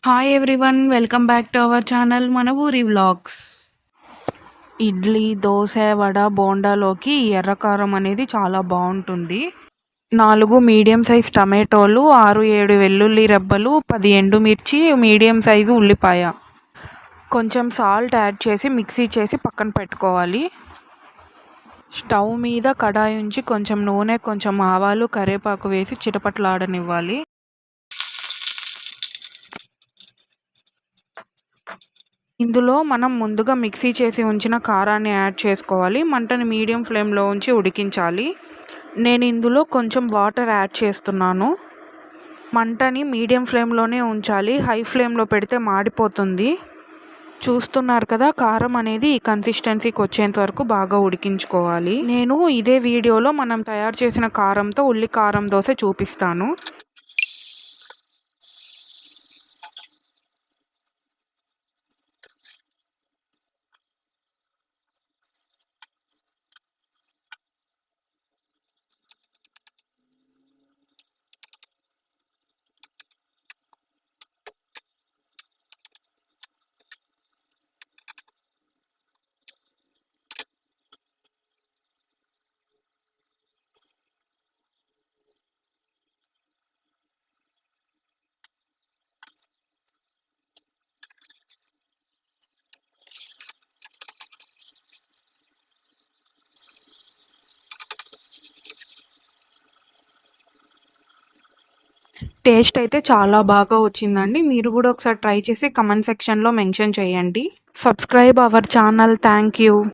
Hi everyone, welcome back to our channel మన ఊరి vlogs. Idli, dosa, vada, బోండాలోకి ఎర్రకారం అనేది చాలా బాగుంటుంది. 4 మీడియం సైజ్ టమాటోలు, 6-7 వెల్లుల్లి రెబ్బలు, 10 ఎండుమిర్చి, మీడియం సైజు ఉల్లిపాయ, కొంచెం సాల్ట్ యాడ్ చేసి మిక్సీ చేసి పక్కన పెట్టుకోవాలి. స్టవ్ మీద కడాయి ఉంచి కొంచెం నూనె, కొంచెం ఆవాలు, కరివేపాకు వేసి చిటపట్లాడనివ్వాలి. ఇందులో మనం ముందుగా మిక్సీ చేసి ఉంచిన కారాన్ని యాడ్ చేసుకోవాలి. మంటని మీడియం ఫ్లేమ్లో ఉంచి ఉడికించాలి. నేను ఇందులో కొంచెం వాటర్ యాడ్ చేస్తున్నాను. మంటని మీడియం ఫ్లేమ్లోనే ఉంచాలి, హై ఫ్లేమ్లో పెడితే మాడిపోతుంది. చూస్తున్నారు కదా, కారం అనేది ఈ కన్సిస్టెన్సీకి వచ్చేంత వరకు బాగా ఉడికించుకోవాలి. నేను ఇదే వీడియోలో మనం తయారు చేసిన కారంతో ఉల్లి కారం దోశ చూపిస్తాను. టేస్ట్ అయితే చాలా బాగా వచ్చిందండి. మీరు కూడా ఒకసారి ట్రై చేసి కమెంట్ సెక్షన్లో మెన్షన్ చేయండి. Subscribe our channel. Thank you.